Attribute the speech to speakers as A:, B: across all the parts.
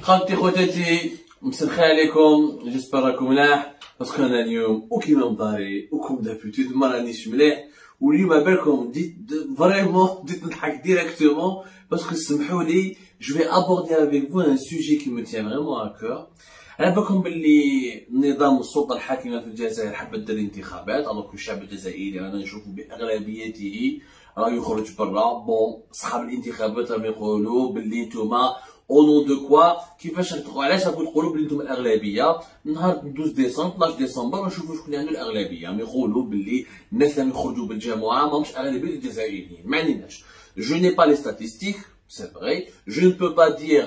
A: خالتي خواتاتي مسلخي عليكم جيسبر راكم ملاح باسكو انا اليوم وكيما مداري وكم دابيتود ما رانيش مليح واليوم بالكم ديت فريمون بديت نضحك ديريكتومون باسكو سمحوا لي جو في ابوردي افيك فو ان سوجي كي مو تيان فريمون ا كور. على بالكم باللي نظام السلطه الحاكمه في الجزائر حبت دير انتخابات الوغ الشعب الجزائري رانا نشوفوا باغلبيته راه يخرج برا. بون صحاب الانتخابات راهم يقولوا باللي نتوما او نون دو كوا كيفاش علاش راكم تقولوا بلي نتوما الاغلبيه. نهار 12 ديسمبر 12 ديسمبر نشوفوا شكون عنده الاغلبيه راهم يقولوا باللي الناس اللي يخرجوا بالجماعه ماهمش اغلبيه الجزائريين. ما عليناش جو ني با لي statistiques c'est vrai, je ne peux pas dire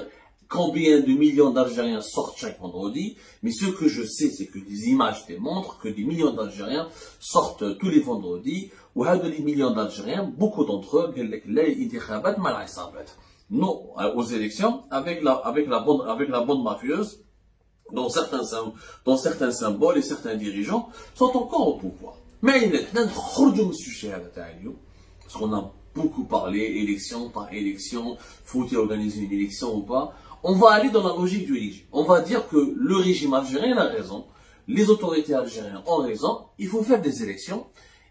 A: combien de millions d'Algériens sortent chaque vendredi, mais ce que je sais, c'est que des images démontrent que des millions d'Algériens sortent tous les vendredis, ou les millions d'Algériens, beaucoup d'entre eux, non, aux élections, avec la bande mafieuse, dont certains symboles et certains dirigeants sont encore au pouvoir. Mais il est parce qu'on a beaucoup parlé, élection par élection, faut-il organiser une élection ou pas. On va aller dans la logique du régime. On va dire que le régime algérien a raison, les autorités algériennes ont raison, il faut faire des élections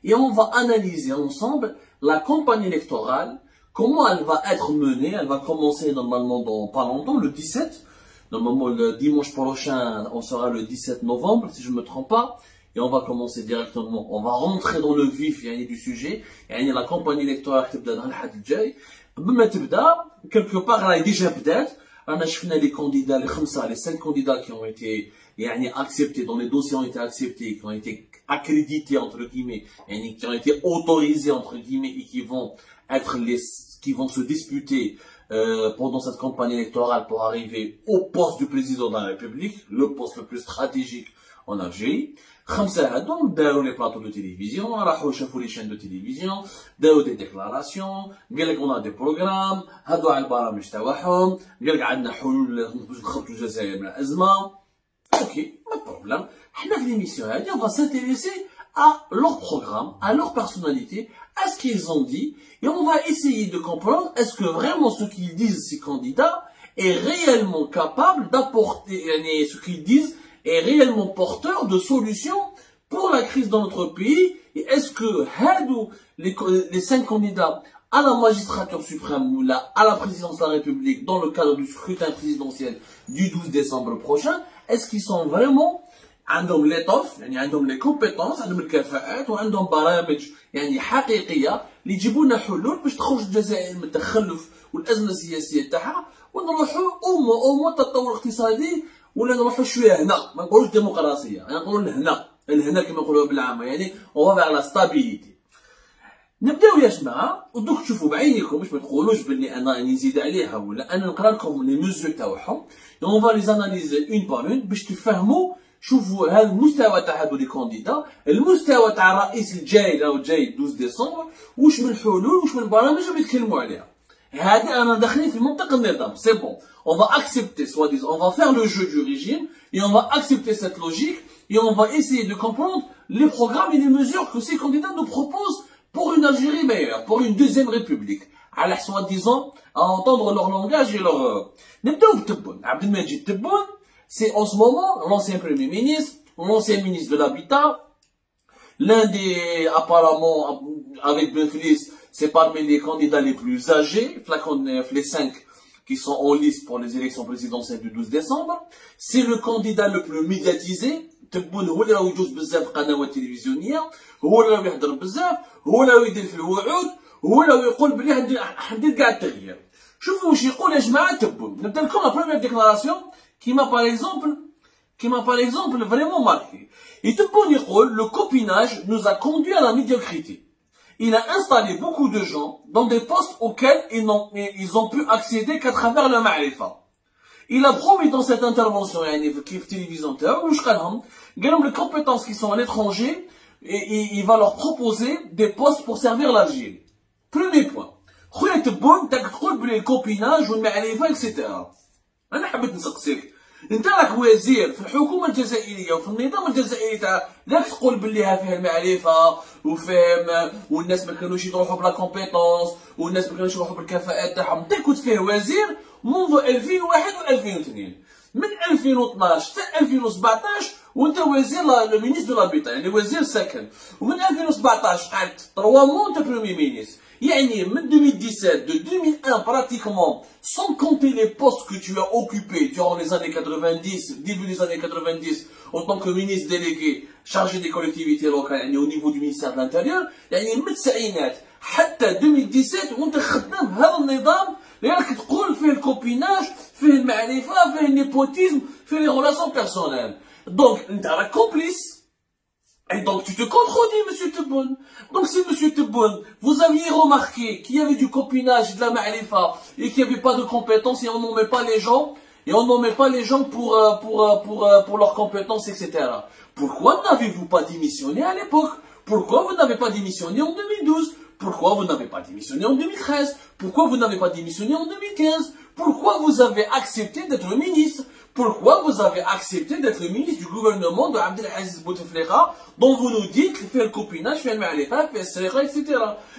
A: et on va analyser ensemble la campagne électorale, comment elle va être menée. Elle va commencer normalement dans pas longtemps, le 17. Normalement le dimanche prochain, on sera le 17 novembre si je ne me trompe pas. Et on va commencer directement, on va rentrer dans le vif du sujet. La campagne électorale تبدا dans الحد الجاي. قبل ما تبدا quelque part راهي ديجا بدات. رانا شفنا les candidats, les 5 candidats qui ont été acceptés, dont les dossiers ont été acceptés, qui ont été accrédités entre guillemets, qui ont été autorisés entre guillemets et qui vont se disputer pendant cette campagne électorale pour arriver au poste du président de la République, le poste le plus stratégique en Algérie. 5 هادو داروا لي بلاطو دو تيليفزيون، راحوا شافوا لي شين دو تيليفزيون، داروا دي ديكلاراسيون، قال لك اون دي بروغرام، هادو على البرامج تاعهم، قال لك عندنا حلول باش نخرجوا الجزائر من الازمه. اوكي ما بروبليم. حنا في ليميسيون هادي on va s'intéresser à leur programme, à leur personnalité, à ce qu'ils ont dit, et on va essayer de comprendre est-ce que vraiment ce qu'ils disent ces candidats est réellement capable d'apporter ce qu'ils disent est réellement porteur de solutions pour la crise dans notre pays. Et est-ce que les 5 candidats à la magistrature suprême ou à la présidence de la République dans le cadre du scrutin présidentiel du 12 décembre prochain, est-ce qu'ils sont vraiment عندهم l'étoffe, عندهم les compétences, عندهم الكفاءات وعندهم برامج حقيقية اللي يجيبوا لنا حلول باش تخرج الجزائر من التخلف والأزمة السياسية تاعها ونروحوا أو تطور اقتصادي ولا نروحوا شويه هنا. ما نقولوش ديمقراطيه، نقولوا الهنا كما نقولوها بالعامه، اون فا فيغ لا ستابيليتي. نبداو يا جماعه ودوك تشوفوا بعينيكم باش ما تقولوش بلي انا نزيد عليها ولا انا نقرا لكم لي ميزور تاعهم. اون فا لي زاناليزي اون بار اون باش تفهموا. شوفوا هذا المستوى تاع هادو لي كانديدا، المستوى تاع الرئيس الجاي راهو جاي 12 ديسمبر، واش من حلول واش من برامج يتكلموا عليها. هذا انا داخلين في منطقه النظام. سي بون on va accepter, soi-disant, on va faire le jeu du régime et on va accepter cette logique et on va essayer de comprendre les programmes et les mesures que ces candidats nous proposent pour une Algérie meilleure, pour une deuxième république. Alors, soi-disant, à entendre leur langage et leur... Nebdaou Tebboune. Abdelmajid Tebboune, c'est en ce moment l'ancien premier ministre, l'ancien ministre de l'Habitat, l'un des, apparemment, avec Benflis, c'est parmi les candidats les plus âgés, les 5 qui sont en liste pour les élections présidentielles du 12 décembre. C'est le candidat le plus médiatisé. تبون هو اللي راه يجوز بزاف قنوات تلفزيونيه، هو اللي راه يهضر بزاف، هو اللي راه يدير في الوعود، هو اللي راه يقول بلي حندير كاع التغيير. شوفوا واش يقول يا جماعه تبون. نبدا لكم لا بروميير ديكلاراسيون كيما باغ اكزومبل فريمون ماركي. تبون يقول le copinage nous a conduit à la médiocrité. Il a installé beaucoup de gens dans des postes auxquels ils ont pu accéder qu'à travers le ma'rifa. Il a promis dans cette intervention, qui est télévision, les compétences qui sont à l'étranger, et il va leur proposer des postes pour servir l'Algérie. Premier point. خويا تبون تقول بلي الكوبيناج والمعرفة etc. أنا حبيت نسقسيك. انت راك وزير في الحكومه الجزائريه وفي النظام الجزائري تاع لا تقول بلي فيها المعرفه وفهم والناس ما كانوش يروحوا بلا كومبيتونس والناس ما كانوش يروحوا بالكفاءات تاعهم. انت كنت فيه وزير منذ 2001 و 2002 من 2012 حتى 2017 وانت وزير لو مينيستر دو لابيتا يعني وزير السكن ومن 2017 قعدت 3 مون انت برومي مينيستر يعني من 2017 de 2001 pratiquement sans compter les postes que tu as occupés durant les années 90 début des années 90 en tant que ministre délégué chargé des collectivités locales يعني au niveau du ministère de l'intérieur يعني من التسعينات حتى 2017 وانت خدام هذا النظام اللي راك تقول فيه الكوبيناج فيه المعرفه فيه النيبوتيزم فيه لي ريلاسيون بيرسونيل دونك انت راك كومبليس. Et donc tu te contredis, monsieur Tebboune. Donc si monsieur Tebboune, vous aviez remarqué qu'il y avait du copinage, de la ma'rifa, et qu'il n'y avait pas de compétences, et on nommait pas les gens, pour leurs compétences, etc. Pourquoi n'avez-vous pas démissionné à l'époque? Pourquoi vous n'avez pas démissionné en 2012? Pourquoi vous n'avez pas démissionné en 2013? Pourquoi vous n'avez pas démissionné en 2015? Pourquoi vous avez accepté d'être ministre? Pourquoi vous avez accepté d'être ministre du gouvernement de Abdelaziz Bouteflika dont vous nous dites qu'il fait le copinage, fait le ma'rifa, fait le sriqa, etc.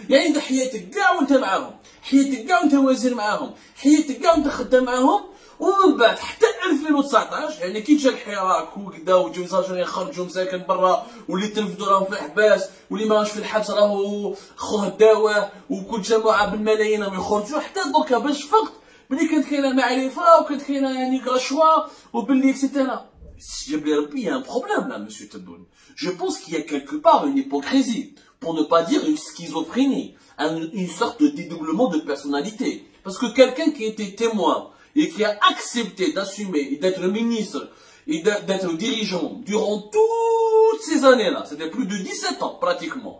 A: يعني انت حياتك كاع وانت معاهم، حياتك كاع وانت وزير معاهم، حياتك كاع وانت خدام معاهم، ومن بعد حتى 2019 يعني كي جا الحراك وكدا وجاو زاجرين خرجوا مساكن برا واللي تنفذوا راهم في الحباس واللي ما راهش في الحبس راهو خوه داواه وكل جماعه بالملايين راهم يخرجوا حتى دوكا باش فقت بلي كانت كاينه معرفه وكانت كاينه يعني رشوه وبلي اكسيتيرا. جاب لي ربي un problème là monsieur Tebboune. Je pense qu'il y a quelque part une hypocrisie pour ne pas dire une schizophrénie, une sorte de dédoublement de personnalité. Parce que quelqu'un qui était témoin et qui a accepté d'assumer et d'être ministre et d'être dirigeant durant toutes ces années-là, c'était plus de 17 ans pratiquement,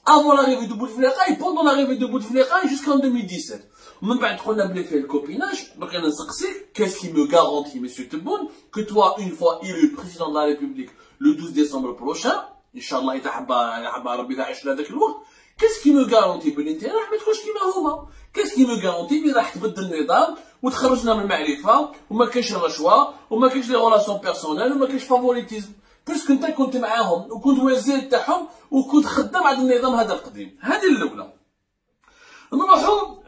A: avant l'arrivée de Bouteflika et pendant l'arrivée de Bouteflika jusqu'en 2017. من بعد قلنا بلي فيه الكوبيناج دونك انا نسقسيك qu'est-ce qui me garantit monsieur Tebboune que toi une fois élu président de la République le 12 décembre prochain ان شاء الله اذا حب ربي اذا عشنا هذاك الوقت qu'est-ce qui me garantit بلي انت راح ما تكونش كيما هما qu'est-ce qui me garantit بلي راح تبدل النظام وتخرجنا من المعرفه وما كاينش الرشوه وما كاينش لي ريلاسيون بيرسونيل وما كاينش فافوريتيزم باسكو انت كنت معاهم وكنت وزير تاعهم وكنت خدام على النظام هذا القديم. هذه الاولى. نروحو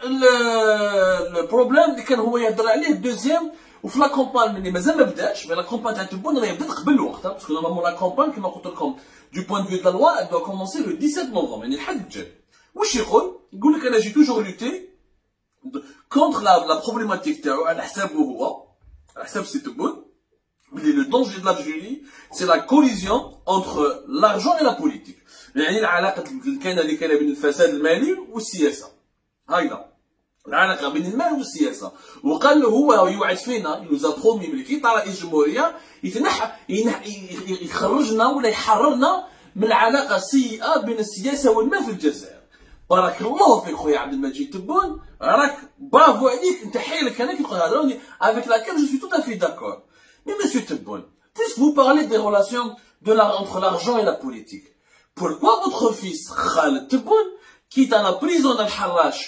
A: البروبليم اللي كان هو يهضر عليه الدوزيام وفي لا كومبان اللي مازال ما بداتش مي لا كومبان تاع تبون راهي بدات قبل الوقت باسكو نورمالمون لا كومبان كيما قلت لكم دو بوين دو في دو لا لوا elle doit commencer le 17 novembre يعني الحد الجاي. واش يقول؟ يقول لك انا جي توجور لوتي كونتر لا بروبليماتيك تاعو على حسابه هو على حساب سي تبون بلي لو دونجي دو l'Algérie سي لا كوليزيون انتر لارجون اي لا بوليتيك يعني العلاقه اللي كاينه بين الفساد المالي والسياسه. هكذا العلاقه بين المال والسياسه. وقال له هو يوعد فينا ينوزا برومي ملي كي طلع رئيس الجمهوريه يخرجنا ولا يحررنا من العلاقه السيئه بين السياسه والمال في الجزائر. بارك الله فيك خويا عبد المجيد تبون راك برافو عليك انت حيلك انا كي تقول هذا avec laquelle je suis tout à fait d'accord. Mais monsieur Tebboune, puisque vous parlez des relations entre l'argent et la politique, pourquoi votre fils Khaled Tebboune quitte à la prison d'Al-Harrach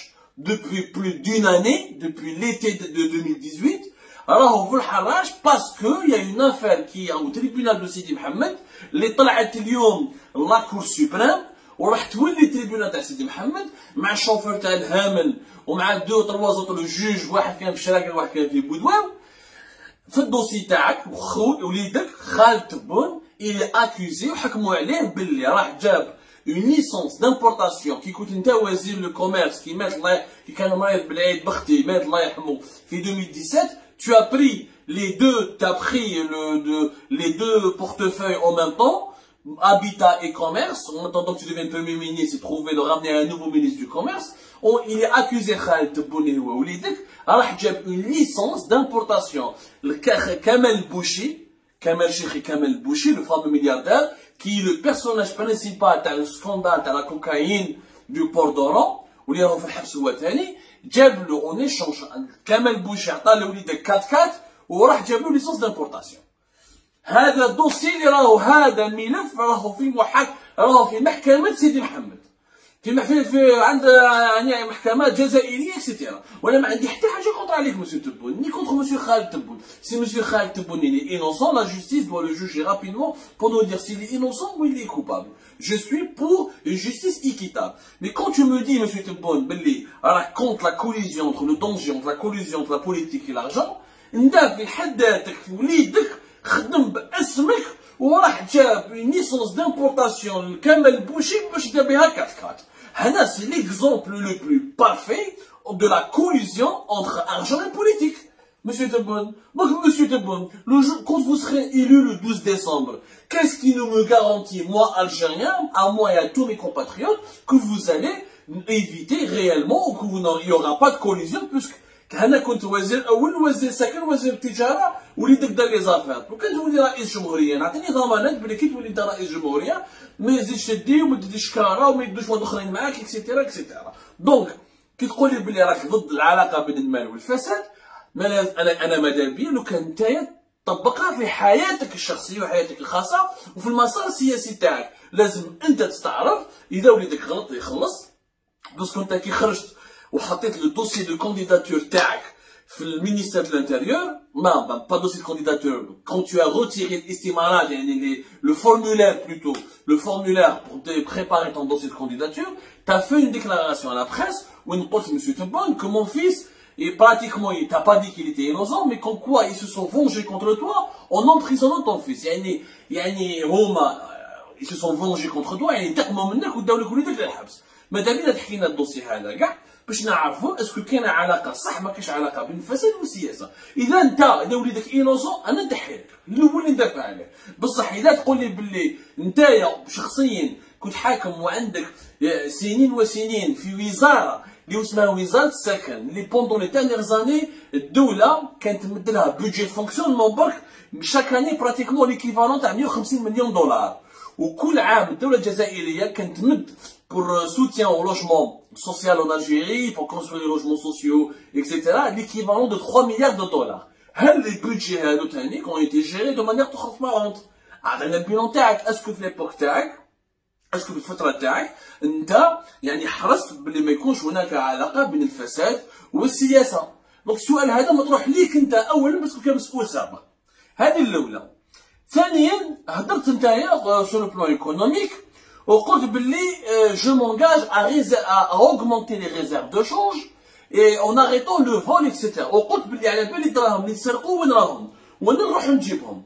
A: depuis plus d'une année, depuis l'été de 2018, راهو في الحراش باسكو il y a une affaire qui est au tribunal de Sidi Mohamed اللي طلعت اليوم لا كور سوبريم وراح تولي تريبيونال تاع سيدي محمد مع الشوفور تاع الهامل ومع دو تروا زوط لو جوج واحد كان في شراكه وواحد كان في بودواو في الدوسي تاعك وليدك خالد تبون il est accusé وحكموا عليه باللي راح جاب une licence d'importation qui coûte انت وزير لو كوميرس كي مات الله كي كان مريض بالعيد بختي مات الله يرحمه في 2017 tu as pris les deux portefeuilles en même temps habitat et commerce en attendant que tu deviennes premier ministre et trouver de ramener un nouveau ministre du commerce il est accusé Khaled Tebboune هو وليدك راح جاب une licence d'importation Kamel Bouchi Kamel Cheikh Kamel Bouchi le fameux milliardaire qui est le personnage principal تاع le scandale تاع la cocaïne du port d'Oran واللي راهو في الحبس هو ثاني جاب له اون ايشونج كمال بوشي عطى لوليدك 4 وراح جاب له ليسونس دامبورطاسيون. هذا الدوسي اللي راهو هذا ملف راهو في محكمة سيدي محمد في عند يعني محكمات جزائريه اكسيتيرا. وانا ما عندي حتى حاجه كونتر عليك مسيو تبون ني كونتر مسيو خالد تبون. سي مسيو خالد تبون il est innocent, la justice doit le juger rapidement pour nous dire s'il est innocent ou il est coupable. Je suis pour une justice équitable. Mais quand tu me dis monsieur Tebboune belli raconte la collision entre le danger entre la collusion entre la politique et l'argent, انت في حد ذاتك في وليدك خدم باسمك وراح جاب une licence d'importation لكامل بوشي باش يدير بها 4 4. هنا c'est l'exemple le plus parfait de la collusion entre argent et politique. Monsieur Tebboune, donc monsieur Tebboune, le jour, quand vous serez élu le 12 décembre, qu'est-ce qui nous me garantit, moi Algérien, à moi et à tous mes compatriotes, que vous allez éviter réellement ou qu'il n'y aura pas de collision, puisque أنا كنت وزير أول وزير سكن وزير التجارة وليدك دار لي زافير، وكان تولي رئيس جمهورية نعطيني ضمانات بلي كي تولي انت رئيس جمهورية ما يزيدش تدي وما تديش كارا وما يدوش واحد اخرين معاك اكسيتيرا اكسيتيرا. دونك كي تقول لي بلي راك ضد العلاقة بين المال والفساد، انا ماذا بيا لو كان نتايا تطبقها في حياتك الشخصية وحياتك الخاصة وفي المسار السياسي تاعك. لازم انت تستعرف اذا وليدك غلط يخلص، باسكو انت كي خرجت وحطيت لو دوسي دو كانديداتور تاعك في المينيستير دو الانتيريور، non, pas dossier de candidature. Quand tu as retiré l'estimage, le formulaire plutôt, le formulaire pour te préparer ton dossier de candidature, tu as fait une déclaration à la presse où il dit monsieur Tebboune que mon fils, et pratiquement, il t'a pas dit qu'il était innocent, mais comme quoi ils se sont vengés contre toi en emprisonnant ton fils. Ils se sont vengés contre toi, يعني انتقموا منك وداو لك وليدك للحبس. ماذا بينا تحكي لنا الدوسي هذا كاع باش نعرفوا اسكو كاين علاقه صح ما كاينش علاقه بين الفساد والسياسه. اذا وليدك انوسون انا ندحي لك الاول اللي ندافع عليه، بصح اذا تقول لي باللي نتايا شخصيا كنت حاكم وعندك سنين وسنين في وزاره اللي اسمها وزاره السكن اللي بوندون لي تانيير زاني الدوله كانت تمد لها بودجي فونكسيونمون برك شاك اني براتيكمون ليكيفالون تاع 150 مليون دولار، وكل عام الدوله الجزائريه كانت تمد pour soutien au logement social en Algérie, pour construire les logements sociaux, etc., l'équivalent de 3 milliards de dollars. Les budgets ont été gérés de manière transparente. عندنا البيلون تاعك اسكو في ليبوك تاعك اسكو في الفتره تاعك انت يعني حرصت بلي ما يكونش هناك علاقه بين الفساد والسياسه. دونك السؤال هذا مطروح ليك انت اولا باسكو كمسؤول سابق. هذه الاولى. ثانيا هضرت نتايا سور لو بلان ايكونوميك وقلت باللي je m'engage à augmenter les réserves de change et en arrêtant le vol etc. وقلت باللي على بالي الدراهم اللي تسرقوا وين راهم وانا نروح نجيبهم.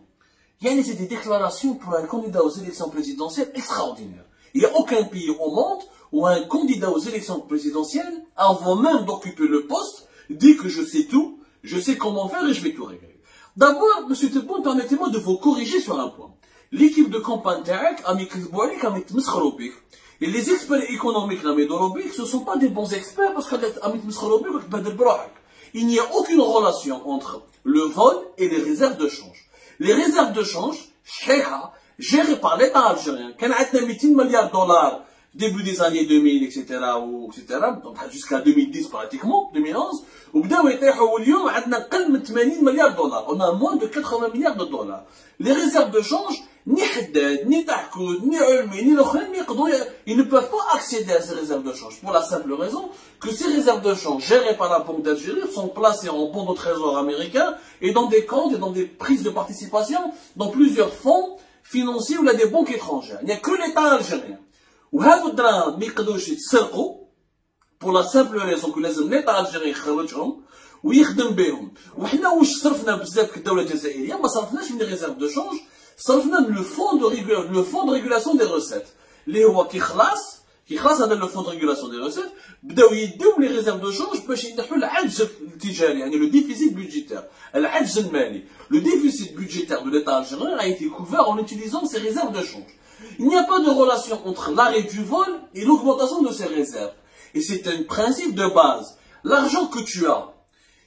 A: يعني c'est des déclarations pour un candidat aux élections présidentielles extraordinaires. Il n'y a aucun pays au monde où un candidat aux élections présidentielles, avant même d'occuper le poste, dit que je sais tout, je sais comment faire et je vais tout régler. D'abord, monsieur Tebboune, permettez-moi de vous corriger sur un point. L'équipe de campagne تاعك راهم يكذبوا عليك راهم يتمسخروا بك. Et les experts économiques راهم يدوروا بك ce sont pas des bons experts parce que راهم يتمسخروا بك وتبهدل بروحك. Il n'y a aucune relation entre le vol et les réserves de change. Les réserves de change شحيحة gérées par l'État algérien. كان عندنا 200 مليار دولار début des années 2000 etc. donc jusqu'à 2010 pratiquement 2011 وبداو يطيحوا واليوم عندنا اقل من 80 مليار دولار. On a moins de 80 milliards de dollars. Les réserves de change ni Haddad, ni Tahkoud, ni Ulmi, ni l'Okhlen, ils ne peuvent pas accéder à ces réserves de change. Pour la simple raison que ces réserves de change gérées par la Banque d'Algérie sont placées en bons de trésor américains et dans des comptes et dans des prises de participation dans plusieurs fonds financiers ou là des banques étrangères. Il n'y a que l'État algérien. وهذو الدراهم ما يقدروش يتسرقوا pour la simple raison que لازم l'État algérien يخرجهم ويخدم بهم. وحنا واش صرفنا بزاف كدولة الجزائرية ما صرفناش من ريزيرف دو شونج، صرفنا من le fonds de régulation des recettes اللي هو كيخلص هذا لو فون دو ريغولاسيون دي ريسيت بداو يديو لي ريزيرف دو شونج باش ينحوا العجز التجاري يعني لو ديفيسيت بودجيتير العجز المالي. لو ديفيسيت بودجيتير de l'État algérien a été couvert en utilisant ces réserves de change. Il n'y a pas de relation entre l'arrêt du vol et l'augmentation de ces réserves. Et c'est un principe de base. L'argent que tu as,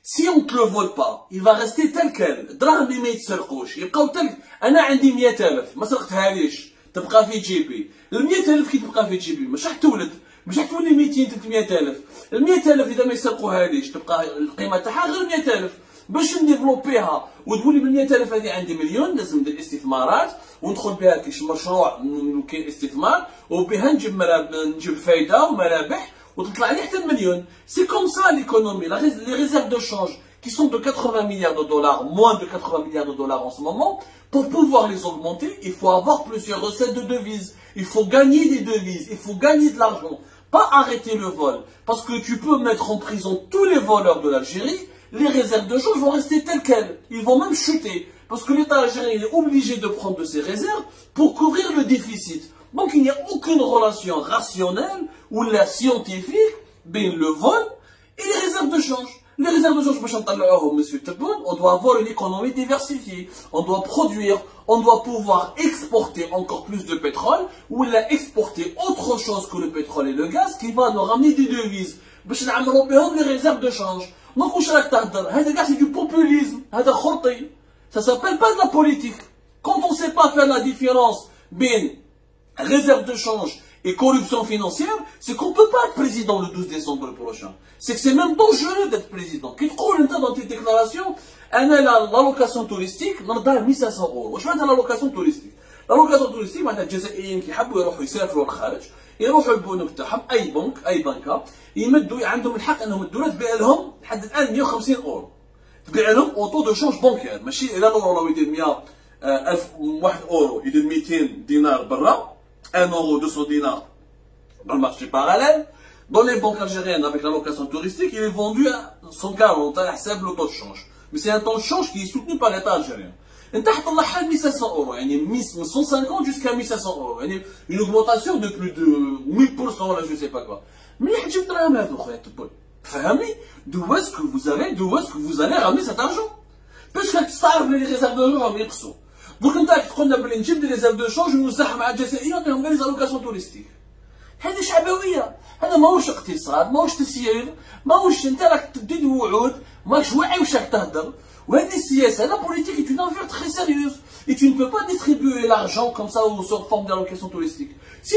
A: si on ne te le vole pas, il va rester tel quel. دراهم اللي ما يتسرقوش يبقاو تل. أنا عندي 100,000 ما سرقتهاليش تبقى في جيبي. ال 100,000 كي تبقى في جيبي مش راح تولد، مش راح تولي 200 300,000. ال 100,000 إذا ما يسرقوهاليش تبقى القيمة تاعها غير 100,000. باش نديفلوبيها وتقول لي بال 100,000 هذه عندي مليون لازم ندير استثمارات وندخل بها كاش مشروع كاين استثمار وبها نجيب فايده ومرابح وتطلع لي حتى المليون. سي كوم سا ليكونومي. لي ريزيرف دو شانج qui sont de 80 milliards de dollars, moins de 80 milliards de dollars en ce moment, pour pouvoir les augmenter, il faut avoir plusieurs recettes de devises. Il faut gagner des devises, il faut gagner de l'argent. Pas arrêter le vol. Parce que tu peux mettre en prison tous les voleurs de l'Algérie, les réserves de change vont rester telles quelles. Ils vont même chuter. Parce que l'État algérien est obligé de prendre de ses réserves pour couvrir le déficit. Donc il n'y a aucune relation rationnelle ou la scientifique, ben le vol et les réserves de change. Les réserves de change, monsieur Tebboune, on doit avoir une économie diversifiée. On doit produire, on doit pouvoir exporter encore plus de pétrole ou exporter autre chose que le pétrole et le gaz qui va nous ramener des devises. Les réserves de change. Donc, c'est du populisme. Ça s'appelle pas de la politique. Quand on ne sait pas faire la différence entre réserve de change et corruption financière, c'est qu'on ne peut pas être président le 12 décembre prochain. C'est que c'est même dangereux d'être président. Qui te croit dans tes déclarations, l'allocation touristique, on a 1500 euros. Je vais dire l'allocation touristique. L'allocation touristique, on a des Jazairiens qui veulent يسافروا للخارج، يروحوا البنوك تاعهم أي بنكة، يمدوا عندهم الحق أنهم يدوا تبيع لهم لحد الآن 150 أورو. تبيع لهم أوتو دو شونج بانكير، ماشي إذا لو يدير 1 أورو يدير 200 دينار برا. 1 euro, 200 dinars dans le marché parallèle. Dans les banques algériennes, avec la location touristique, il est vendu à 140 à le taux de change. Mais c'est un taux de change qui est soutenu par l'État algérien. Et tu as 1500 euros, 150 jusqu'à 1500 euros. Une augmentation de plus de 1000%, là, je ne sais pas quoi. Mais d'où est-ce que vous allez ramener cet argent? Puisque ça les réserves de change, donc انت تقولنا بلي نجيب دي ريزيرف دو شونج ونوزعها مع الجزائريين ونعطيهم غير ليزالوكاسيون توريستيك. هذه شعبويه، هذا ماهوش اقتصاد، ماهوش تسيير، ماهوش انت راك تدي وعود، ماكش واعي واش راك تهدر. وهذه السياسه لا بوليتيك est une affaire très sérieuse. Et tu ne peux pas distribuer l'argent comme ça sous forme d'allocation touristique. Si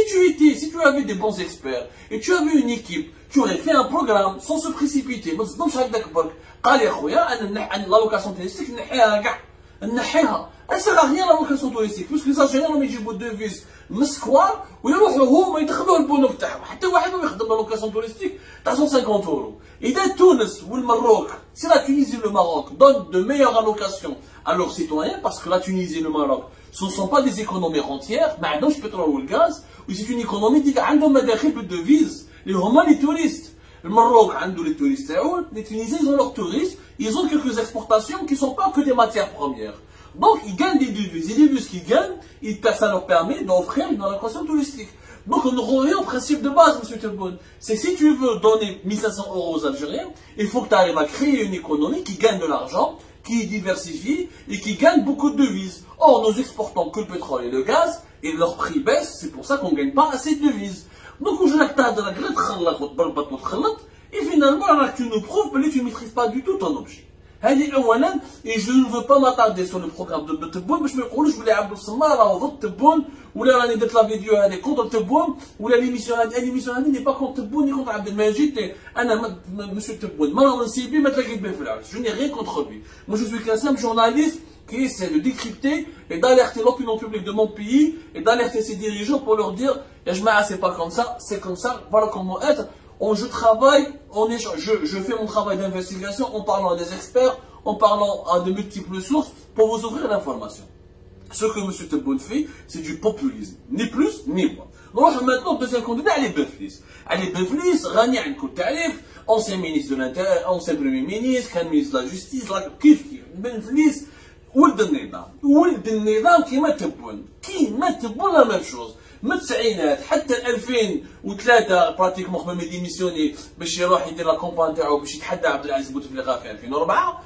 A: tu avais des bons experts et tu avais une équipe, tu aurais fait un programme sans se précipiter. ما تصدمش هكذاك برك. قال يا خويا انا l'allocation touristique نحيها كاع. نحيها. Elle sert à rien l'allocation touristique, puisque les Algériens ont يجيبوا الديفيز من السكوار ويروحوا هما يدخلوا البنوك تاعهم، حتى واحد ما يخدم l'allocation touristique تاع 150 euros. إذا تونس والمروك, si la Tunisie et le Maroc donnent de meilleures allocations à leurs citoyens, parce que la Tunisie et le Maroc, ce ne sont pas des économies rentières, ما عندهمش pétrole ou le gaz, ou c'est une économie qui عندهم مداخل بالديفيز اللي هما les touristes. Le Maroc a les touristes, les Tunisiens ils ont leurs touristes, ils ont quelques exportations qui ne sont pas que des matières premières. Donc ils gagnent des devises, et les devises qu'ils gagnent, ça leur permet d'offrir une allocation touristique. Donc on revient au principe de base, M. Tebboune. C'est si tu veux donner 1500 euros aux Algériens, il faut que tu arrives à créer une économie qui gagne de l'argent, qui est diversifiée et qui gagne beaucoup de devises. Or nous exportons que le pétrole et le gaz, et leur prix baisse, c'est pour ça qu'on ne gagne pas assez de devises. Donc et finalement, tu nous prouves que tu ne maîtrises pas du tout ton objet. Et je ne veux pas m'attarder sur le programme de Tebboune, mais je me dis que je vais aller à Tebboune, ou là, on a dit la vidéo contre Tebboune, ou là, l'émission n'est pas contre Tebboune, ni contre Abdelmajid, et monsieur Tebboune, je n'ai rien contre lui. Moi, je suis qu'un simple journaliste qui essaie de décrypter et d'alerter l'opinion publique de mon pays, et d'alerter ses dirigeants pour leur dire, c'est pas comme ça, c'est comme ça, voilà comment être. Je travaille, je fais mon travail d'investigation en parlant à des experts, en parlant à de multiples sources pour vous ouvrir l'information. Ce que M. Tebboune fait, c'est du populisme. Ni plus, ni moins. Donc maintenant, deuxième candidat, Ali Benflis. Ali Benflis, Rani Ankout Talif, ancien ministre de l'Intérieur, ancien premier ministre, ministre de la Justice, Kif Benflis, ولد النظام كيما تبون la même chose. من التسعينات حتى 2003 براتيكمون قبل ما يديميسيوني باش يروح يدير لا كومبان تاعو باش يتحدى عبد العزيز بوتفليقه في 2004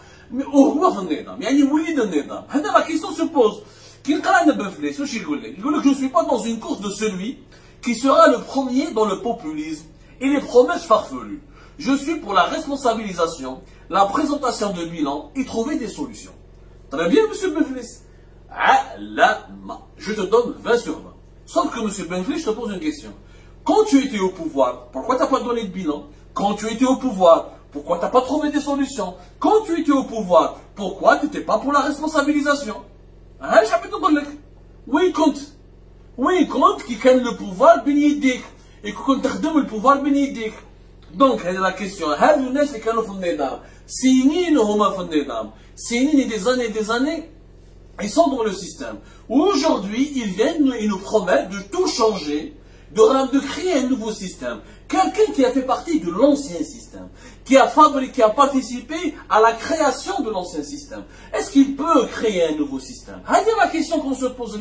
A: وهو في النظام يعني ولد النظام. هذا لا كيسيون سو بوز. كي نقرا بنفليس واش يقول لك؟ يقول لك je suis pas dans une course de celui qui sera le premier dans le populisme et les promesses farfelues. Je suis pour la responsabilisation, la présentation de bilan et trouver des solutions. Très bien, monsieur Benflis. Je te donne 20 sur 20. Sauf que, monsieur Benflis, je te pose une question. Quand tu étais au pouvoir, pourquoi tu n'as pas donné de bilan? Quand tu étais au pouvoir, pourquoi tu n'as pas trouvé des solutions? Quand tu étais au pouvoir, Pourquoi tu n'étais pas pour la responsabilisation? Hein, je vais te dire. وين كنت كي كان لو بوفوار بين يديك كنت تخدم البوفوار بين يديك دونك هذه لا كيسيون هاد الناس اللي كانوا في النظام سنين هما في النظام سنين des années ils sont dans le système aujourd'hui ils viennent ils nous promettent de tout changer de créer un nouveau système quelqu'un qui a fait partie de l'ancien système qui a participé à la création de l'ancien système. Est-ce qu'il peut créer un nouveau système? C'est la question qu'on se pose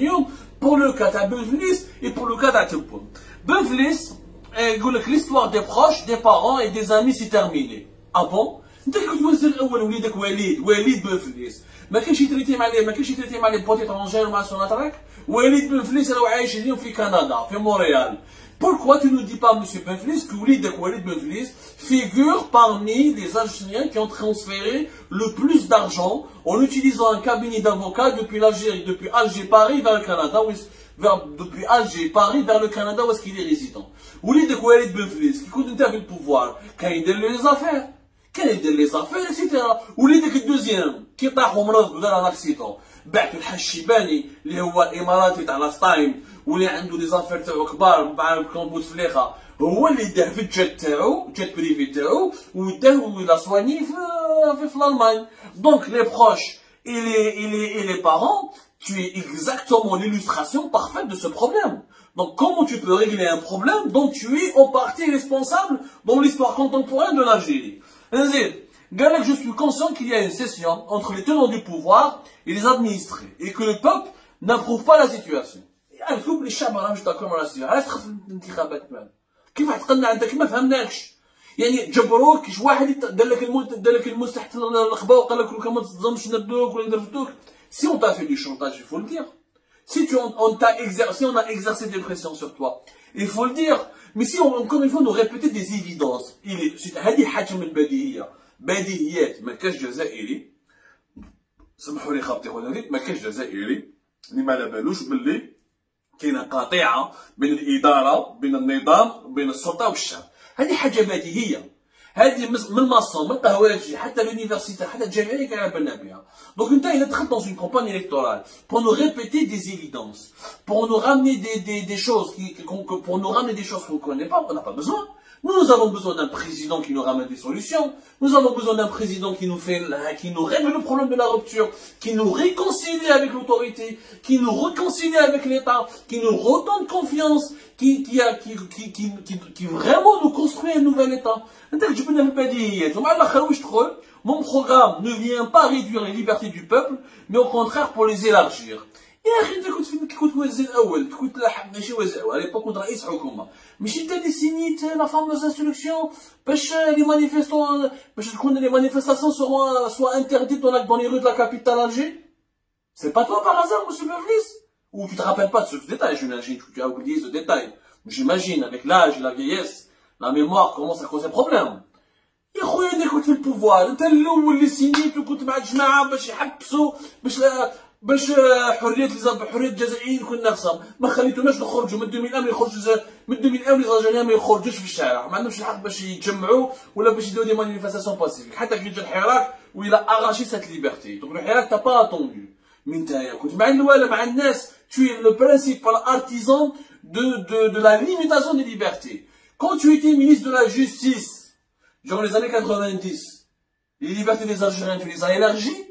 A: pour le cas de Bevlis et pour le cas d'Ateboum. Bevlis, l'histoire des proches, des parents et des amis s'est terminée. Ah bon? انت كنت توزن الاول وليدك وليد بنفليس ما كانش يتريتي مع لي بوت étrangers مع سوناتراك وليد بنفليس راهو عايش اليوم في كندا في مونريال. Pourquoi tu ne nous dis pas, M. Benflis, que Walid Benflis figure parmi les Algériens qui ont transféré le plus d'argent en utilisant un cabinet d'avocats depuis l'Algérie, depuis Alger-Paris vers le Canada, depuis Alger-Paris vers le Canada où est-ce qu'il est résident. Walid Benflis, qui compte avec le pouvoir, quand il donne les affaires, etc. Walid le deuxième, qui est à Homrad, dans un accident. بعت الحاج الشيباني اللي هو اماراتي تاع لاستايم واللي عنده لي زافير تاعو كبار مع الكومبوت فليخه هو اللي داه في الجات تاعو الجات بريفي تاعو وداه ولا صواني في الالمان دونك لي بروش et les parents tu es exactement l'illustration parfaite de ce problème. Donc comment tu peux régler un problème dont tu es en partie responsable dans l'histoire contemporaine de l'Algérie? Je suis conscient qu'il y a une session entre les tenants du pouvoir et les administrés et que le peuple n'approuve pas la situation. الكل الشعب راهمش داكور مع السياسة علاش تخاف من الانتخابات كيف تقنع انت ما فهمناكش يعني جبروك شي واحد دار لك الموس تحت القبه وقال لك لو ما تنظمش ندوك ولا نرفدوك si on t'a fait du chantage il faut le dire si on a exercé des pressions sur toi il faut le dire mais si on encore une fois nous répéter des évidences هذه حاجه من بديهيات ما كاش جزائري سمحوا لي خاطي خويا ما كاش جزائري اللي ما على بالوش باللي كاينه قطيعه بين الاداره بين النظام بين السلطه والشعب هذه حاجه بديهيه هذه من ماصون من قهواجي حتى l'université حتى الجامعيه كان على بالنا بها دونك انت اذا دخلت dans une campagne électorale pour nous répéter des évidences pour nous ramener des choses pour nous ramener des choses qu'on ne connaît pas on n'a pas besoin. Nous avons besoin d'un président qui nous ramène des solutions. Nous avons besoin d'un président qui nous règle le problème de la rupture, qui nous réconcilie avec l'autorité, qui nous réconcilie avec l'État, qui nous redonne confiance, qui vraiment nous construit un nouvel État. Mon programme ne vient pas réduire les libertés du peuple, mais au contraire pour les élargir. يا اخي انت كنت وزير الاول كنت لاحق ماشي وزير اول على كنت رئيس حكومه ماشي انت اللي سينيت لا فاموز انستركسيون باش لي مانيفيستون باش تكون لي مانيفيستاسيون سوا انترديت dans les rues de la capitale Alger. C'est pas toi par hasard monsieur Benflis ou tu te rappelles pas de ce détail? J'imagine que tu as oublié ce détail. J'imagine avec l'âge et la vieillesse la mémoire commence à causer problème. يا خويا انت كنت في البوفوار انت الاول اللي سينيت وكنت مع الجماعه باش يحبسوا باش حريه الجزائريين كنا نخصم ما خليتوناش نخرجوا من 2001 يخرجوا من 2001 لي زالجيريان ما يخرجوش في الشارع ما عندهمش الحق باش يتجمعوا ولا باش يديروا دي مانيفيستاسيون باسيفيك حتى كي جا الحراك ويلا اغاشي سات ليبرتي دونك الحراك تا با اتوندو من نتايا كنت مع الوالة مع الناس tu es le principal artisan de la limitation des libertés quand tu étais ministre de la justice durant les années 90 les libertés des Algériens tu les as élargies.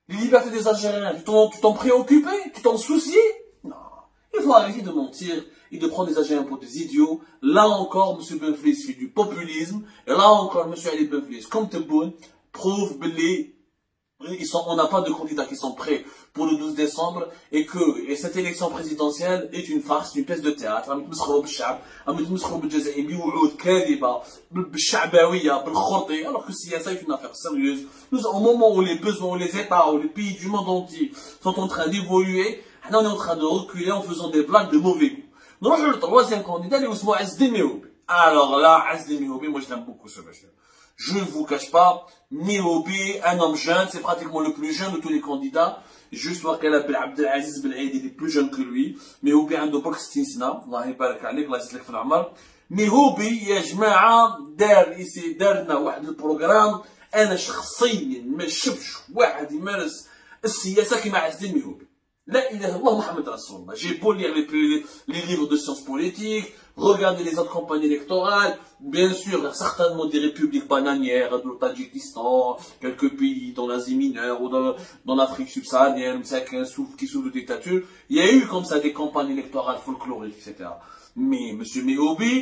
A: Les libertés des Algériens, tu t'en préoccupais? Tu t'en souciais? Non. Il faut arrêter de mentir et de prendre les Algériens pour des idiots. Là encore, M. Benflis fait du populisme. Et là encore, M. Ali Benflis, comme Tebboune, prouve on n'a pas de candidats qui sont prêts pour le 12 décembre et que cette élection présidentielle est une farce, une pièce de théâtre. Alors que si c'est une affaire sérieuse, au moment où les besoins, les États ou les pays du monde entier sont en train d'évoluer, on est en train de reculer en faisant des blagues de mauvais goût. Donc le troisième candidat, il est Azdin Mehoubi. Alors là, Azdin Mehoubi, moi je l'aime beaucoup ce monsieur. Je ne vous cache pas, Mehoubi, un homme jeune, c'est pratiquement le plus jeune de tous les candidats. Juste voir qu'elle a Abdelaziz Ben Aïd, il est plus jeune que lui. Mehoubi a un box stinsna, Allah يبارك عليك, Allah يزيد لك في العمر. Mehoubi, يا جماعة, دارنا واحد البروغرام انا شخصيا ما شفتش واحد يمارس السياسه كيما عز الدين ميهوبي. لا اله الا الله محمد رسول الله. J'ai beau lire les livres de sciences politiques, regarder les autres campagnes électorales, bien sûr, il y a certainement des républiques bananières, le Tadjikistan, quelques pays dans l'Asie mineure ou dans l'Afrique subsaharienne, qui souffrent de dictature. Il y a eu comme ça des campagnes électorales folkloriques, etc. Mais M. Mehoubi,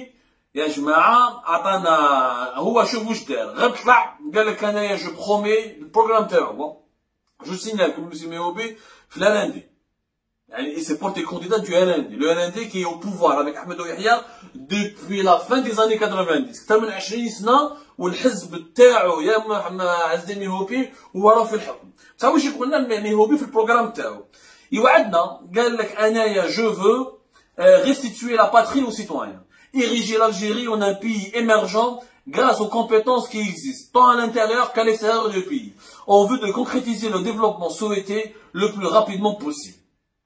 A: يا جماعة عطانا هو شوف واش دار، غير طلع قال لك انايا جو برومي البروغرام تاعو جو سينالكم M. Mehoubi في الهولندي. يعني il s'est porté candidat du RND. Le RND qui est au pouvoir avec Ahmed Yahya depuis la fin des années 90. أكثر من 20 سنة والحزب تاعو يا عز الدين ميهوبي هو راه في الحكم. بصح واش يقول لنا ميهوبي في البروغرام تاعو؟ يوعدنا قال لك انايا جو فو restituer la patrie aux citoyens. Ériger l'Algérie en un pays émergent grâce aux compétences qui existent, tant à l'intérieur qu'à l'extérieur du pays, en vue de concrétiser le développement souhaité le plus rapidement possible.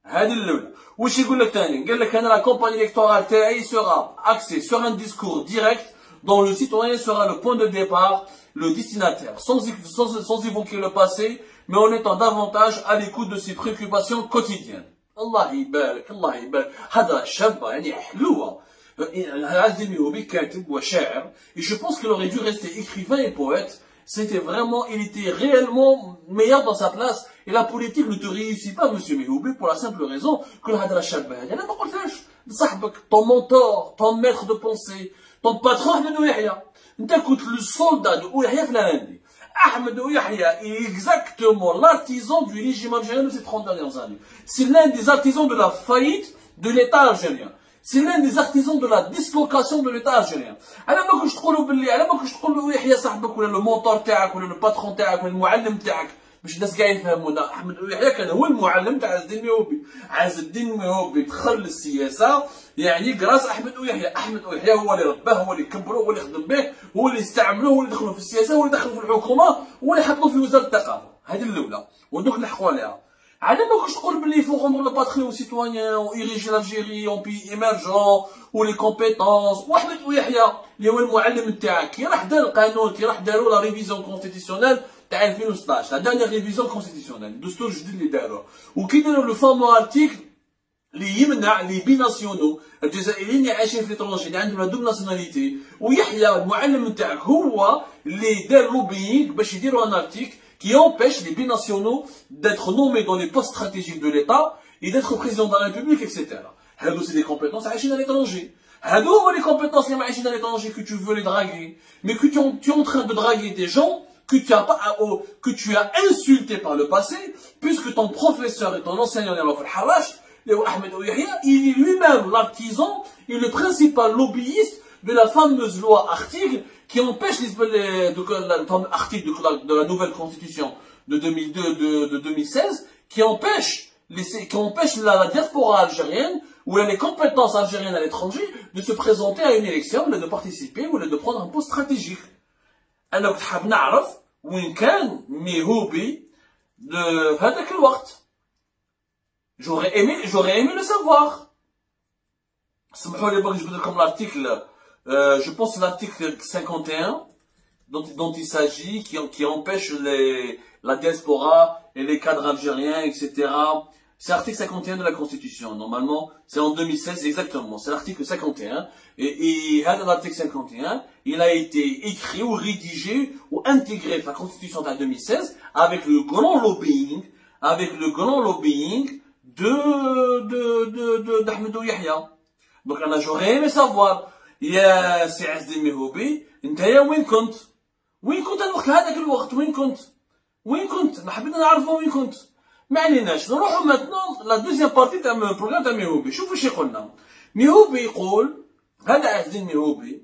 A: هذه الأولى. واش يقول لك ثاني؟ قال لك أنا la campagne électorale تاعي sera axée sur un discours direct dont le citoyen sera le point de départ, le destinataire, sans évoquer le passé, mais en étant davantage à l'écoute de ses préoccupations quotidiennes. الله يبارك الله يبارك. هضرة شابة يعني حلوة. عز الدين ميهوبي كاتب وشاعر. Et je pense qu'il aurait dû rester écrivain et poète. C'était vraiment, il était réellement meilleur dans sa place. Et la politique ne te réussit pas, monsieur Mehoubi, pour la simple raison que le hadra shabba. Il y a pas ton mentor, ton maître de pensée, ton patron Ahmed Yahya. T'écoutes le soldat de Yahya Flanandi. Ahmed Yahya est exactement l'artisan du régime algérien de ces 30 dernières années. C'est l'un des artisans de la faillite de l'État algérien. C'est l'un des artisans de la dislocation de l'État algérien. على ما كنتش تقولوا باللي على ما كنتش تقول له يحيى صاحبك ولا المونطور تاعك ولا الباترون تاعك ولا المعلم تاعك باش الناس كاع يفهمونا. احمد يحيى كان هو المعلم تاع عز الدين ميهوبي. عز الدين ميهوبي دخل للسياسه يعني كراس احمد يحيى. احمد يحيى هو اللي رباه، هو اللي كبره، هو اللي خدم به، هو اللي استعمله، هو اللي دخلوا في السياسه، هو اللي دخلوا في الحكومه، هو اللي حطوه في وزاره الثقافه. هذه الاولى ودوك نحكوا عليها. على ما كنتش تقول باللي faut rendre la patrie aux citoyens ou ériger l'Algérie en pays émergent ou les compétences. واحمد يحيى اللي هو المعلم تاعك كي راح دار القانون، كي راح داروا لا ريفيزيون كونستيتيسيونيل تاع 2016، لا دانيير ريفيزيون كونستيتيسيونيل الدستور الجديد اللي داروه، وكي داروا لو فامو ارتيكل اللي يمنع لي بيناسيونو الجزائريين اللي عايشين في ليترونجي اللي عندهم لا دوبل ناسيوناليتي. ويحيى المعلم نتاعك هو اللي دار لوبينغ باش يديروا ان ارتيكل qui empêche les binationaux d'être nommés dans les postes stratégiques de l'État et d'être président de la République, etc. Hado, c'est des compétences à à l'étranger. Hado, les compétences à l'étranger que tu veux les draguer, mais que tu es en train de draguer des gens que tu as insultés par le passé, puisque ton professeur et ton enseignant Harash, Ahmed Yahya, il est lui-même l'artisan et le principal lobbyiste de la fameuse loi article qui empêche le fameux article de la nouvelle constitution de 2016, qui empêche la diaspora algérienne ou les compétences algériennes à l'étranger de se présenter à une élection, de participer ou de prendre un poste stratégique. Alors, تحب نعرف وين كان ميهوبي في هذاك الوقت. J'aurais aimé le savoir. سمحوا لي باش نجبد لكم l'article. Je pense que l'article 51 dont il s'agit, qui empêche la diaspora et les cadres algériens, etc. C'est l'article 51 de la Constitution. Normalement, c'est en 2016 exactement. C'est l'article 51. Et l'article 51, il a été écrit ou rédigé ou intégré dans la Constitution de 2016 avec le grand lobbying d'Ahmed Yahya. Donc, j'aurais aimé savoir. يا سي عز الدين ميهوبي نتايا وين كنت الوقت هذاك الوقت وين كنت ما حبينا نعرفوا وين كنت. ما عليناش نروحوا ماتنون لا دوزيام بارتي تاع البروغرام تاع ميهوبي. شوفوا واش يقولنا ميهوبي. يقول هذا عز الدين ميهوبي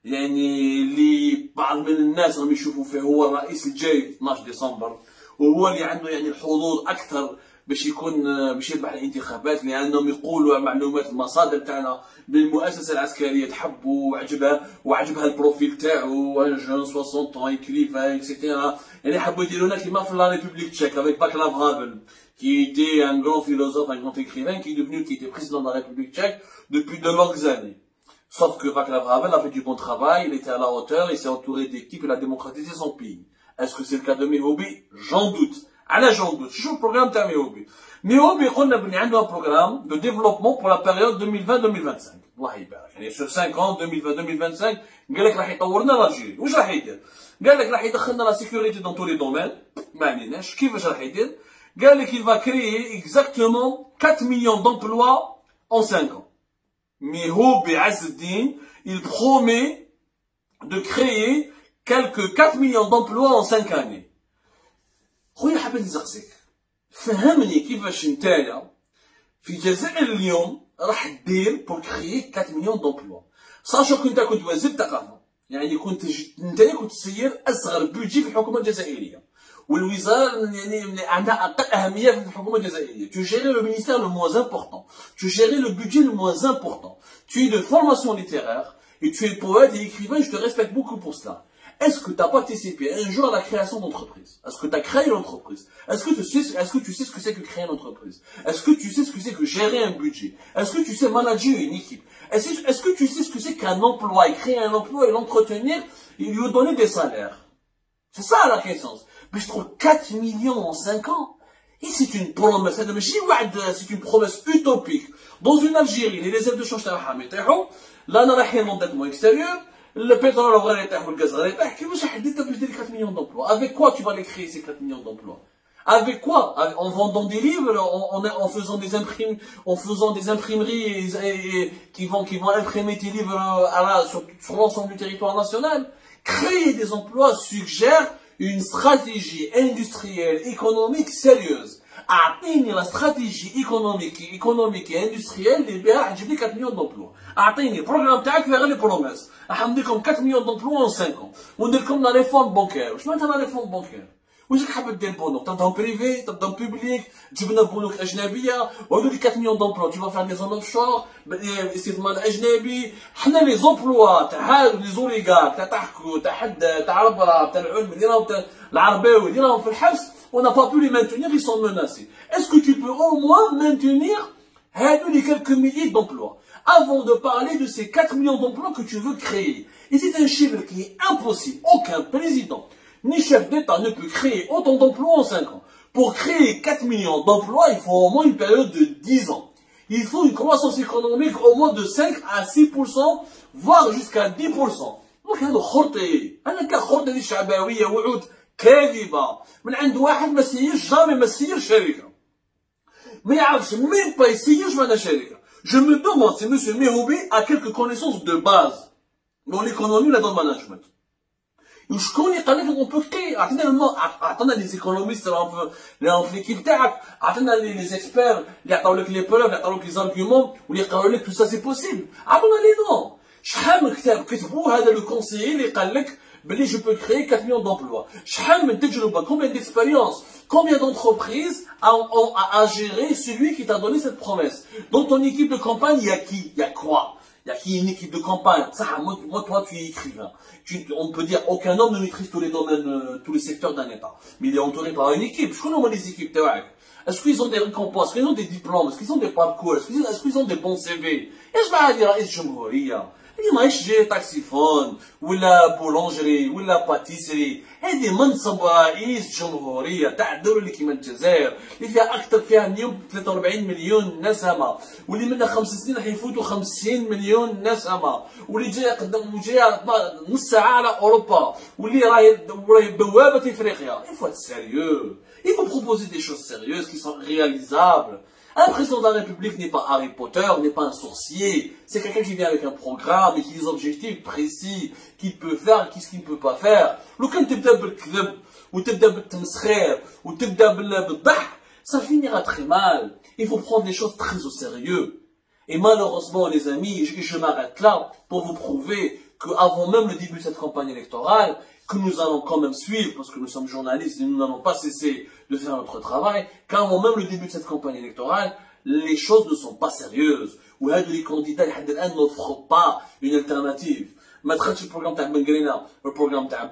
A: يعني اللي بعض من الناس راهم يشوفوا فيه هو الرئيس الجاي 12 ديسمبر، وهو اللي عنده يعني الحظوظ اكثر باش يربح الانتخابات، لانهم يقولوا معلومات المصادر تاعنا بالمؤسسه العسكريه تحبوا وعجبها البروفيل تاعو ان جون 60 طون يكريفا اكسيتيرا. يعني حبوا يديرونا كيما في لا ريبوبليك تشيك avec Václav Havel qui était un grand philosophe, un grand écrivain qui était président de la République tchèque depuis de longues années. Sauf que Václav Havel a fait du bon travail, il était à la hauteur, il s'est entouré d'équipes, il a démocratisé son pays. Est-ce que c'est le cas de Mehoubi? J'en doute. J'en doute. Je suis le programme de Mehoubi. Mehoubi, on a un programme de développement pour la période 2020-2025. Allah يبارك. يعني sur 5 ans, 2020-2025, قال لك راح يطورنا l'Algérie. واش راح يدير؟ قال لك راح يدخلنا la sécurité dans tous les domaines. ما عليناش. كيفاش راح يدير؟ قال لك il va créer exactement 4 millions d'emplois en 5 ans. Mehoubi Azzeddine, il promet de créer quelques 4 millions d'emplois en 5 années. خويا حبيت نسقسيك فهمني كيفاش نتايا في الجزائر اليوم راح دير pour créer 4 millions d'emplois. ساشو كنت وزير الثقافه، يعني نتايا كنت تسير اصغر بودجي في الحكومه الجزائريه، والوزاره يعني عندها اقل اهميه في الحكومه الجزائريه. Tu gérais le ministère le moins important, tu gérais le budget le moins important, tu es de formation littéraire et tu es poète et écrivain, je te respecte beaucoup pour cela. Est-ce que tu as participé un jour à la création d'entreprise? Est-ce que tu as créé l'entreprise? Est-ce que tu sais ce que c'est que créer une entreprise? Est-ce que tu sais ce que c'est que gérer un budget? Est-ce que tu sais manager une équipe? Est-ce que tu sais ce que c'est qu'un emploi, et créer un emploi et l'entretenir et lui donner des salaires? C'est ça la question. Mais je trouve 4 millions en 5 ans. Et c'est une promesse, c'est une promesse utopique. Dans une Algérie, les réserves de change, là, on a rien d'endettement extérieur. Le pétrole غادي يطيح والغاز غادي يطيح. كيفاش راح دير 4 millions d'emplois? Avec quoi tu vas les créer ces 4 millions d'emplois? Avec quoi? En vendant des livres, en faisant des imprimeries qui vont imprimer tes livres sur l'ensemble du territoire national. Créer des emplois suggère une stratégie industrielle économique sérieuse. أعطيني la stratégie économique et industrielle اللي بها تجيب لي 4 millions d'emplois. أعطيني البروغرام تاعك فيه غير لي بروميس. راح نديركم 4 millions d'emplois en 5 ans. وندير لكم لا ريفورم بانكير. واش معناتها لا ريفورم بانكير؟ واش راك حاب دير بنوك؟ تنظم بريفي، تنظم بوبليك، تجيب لنا بنوك أجنبية، وهذو لي 4 millions d'emplois. Tu vas faire des zones offshore، استثمار أجنبي. حنا لي زومبلوا تاع لي زوليغارك تاع تحكو تاع حد تاع ربرة تاع العلم اللي راهم العرباوي اللي راهم في الحبس. On n'a pas pu les maintenir, ils sont menacés. Est-ce que tu peux au moins maintenir les quelques milliers d'emplois avant de parler de ces 4 millions d'emplois que tu veux créer? Et c'est un chiffre qui est impossible. Aucun président ni chef d'État ne peut créer autant d'emplois en 5 ans. Pour créer 4 millions d'emplois, il faut au moins une période de 10 ans. Il faut une croissance économique au moins de 5 à 6%, voire jusqu'à 10%. Donc, هذا خرطي. أنا كخرطي الشعبوية وعود كاذبة من عند واحد ما سيرش جامي ما سيرش شركة ما يعرفش مين با يسيرش معنا شركة. Je me demande si M. Mehoubi a quelques connaissances de base dans l'économie ou dans le management. وشكون اللي قال لك on peut créer؟ عطينا لي زيكونوميست اللي راهم في ليكيب تاعك، عطينا لي زيكسبير اللي عطاو لك لي بروف، اللي عطاو لك لي زارغيومون واللي قالوا لك تو سا سي بوسيبل. عطونا لي نون. شحال من كتاب كتبوا هذا لو كونسيي اللي قال لك je peux créer 4 millions d'emplois. Combien d'expériences, combien d'entreprises a géré celui qui t'a donné cette promesse? Dans ton équipe de campagne, il y a qui? Il y a quoi? Il y a qui une équipe de campagne? Ça, moi, toi, tu es écrivain. On peut dire aucun homme ne maîtrise tous les domaines, tous les secteurs d'un État. Mais il est entouré par une équipe. Je connais moi les équipes. Est-ce qu'ils ont des récompenses? Est-ce qu'ils ont des diplômes? Est-ce qu'ils ont des parcours? Est-ce qu'ils ont des bons CV? Et je vais dire, est-ce que اللي ماهيش جاي تاكسيفون ولا بولونجري ولا باتيسري، هذه منصب رئيس جمهوريه تاع الدوله اللي كيما الجزائر اللي فيها اكثر، فيها 143 مليون نسمه، واللي منها 5 سنين راح يفوتوا 50 مليون نسمه، واللي جايه قدام وجايه نص ساعه على اوروبا، واللي راهي بوابه افريقيا. Il faut être sérieux, il faut proposer des choses sérieuses qui sont réalisables. Un président de la République n'est pas Harry Potter, n'est pas un sorcier. C'est quelqu'un qui vient avec un programme et qui a des objectifs précis, qu'il peut faire et qu'est-ce qu'il ne peut pas faire. لو كان تبدا بالكذب وتبدا بالتمسخير وتبدا بالضحك, ça finira très mal. Il faut prendre les choses très au sérieux. Et malheureusement, les amis, je m'arrête là pour vous prouver qu'avant même le début de cette campagne électorale, que nous allons quand même suivre, parce que nous sommes journalistes et nous n'allons pas cesser de faire notre travail, qu'avant même le début de cette campagne électorale, les choses ne sont pas sérieuses. Ou les candidats n'offrent pas une alternative. ما دخلتش البروغرام تاع بن قرينة والبروغرام تاع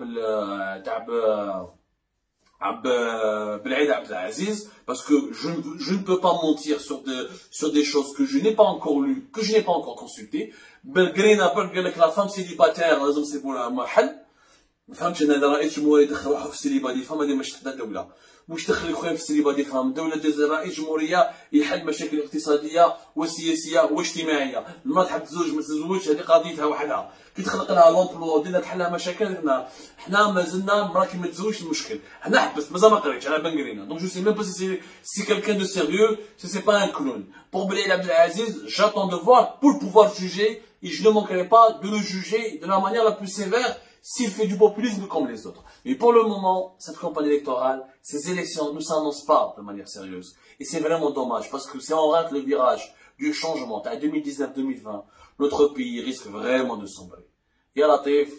A: بالعيد عبد العزيز, parce que je ne peux pas mentir sur des choses que je n'ai pas encore lues, que je n'ai pas encore consultées. بن قرينة قال لك la femme célibataire لازم نسيبوا لها محل. ما فهمتش انا اذا رئيس جمهوريه يدخل روحه في السيليبا دي فام، هذه مش تحدى الدوله. واش دخل خويا في السيليبا دي فام؟ الدوله الجزائر رئيس جمهوريه يحل مشاكل اقتصاديه وسياسيه واجتماعيه. المراه تحب تزوج ما تزوجش هذه قضيتها وحدها. كي تخلق لها لونطلو ودير لها تحل لها مشاكل، حنا مازلنا المراه كي ما تزوجش المشكل. حنا حبست مازال ما قريتش على بنقرينا، دونك جو سي ميم با سي كالكان دو سيريو، سي با ان كلون. Pour Belal Abdelaziz, j'attends de voir pour pouvoir juger et je ne manquerai pas de le juger de la manière la plus sévère s'il fait du populisme comme les autres. Mais pour le moment, cette campagne électorale, ces élections ne s'annoncent pas de manière sérieuse. Et c'est vraiment dommage parce que si on rate le virage du changement à 2019-2020, notre pays risque vraiment de sombrer. Ya Latif,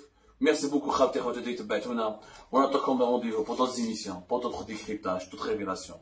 A: merci beaucoup Khabti Khawtati Tabatuna. On attend comme rendez-vous pour d'autres émissions, pour d'autres décryptages, d'autres révélations.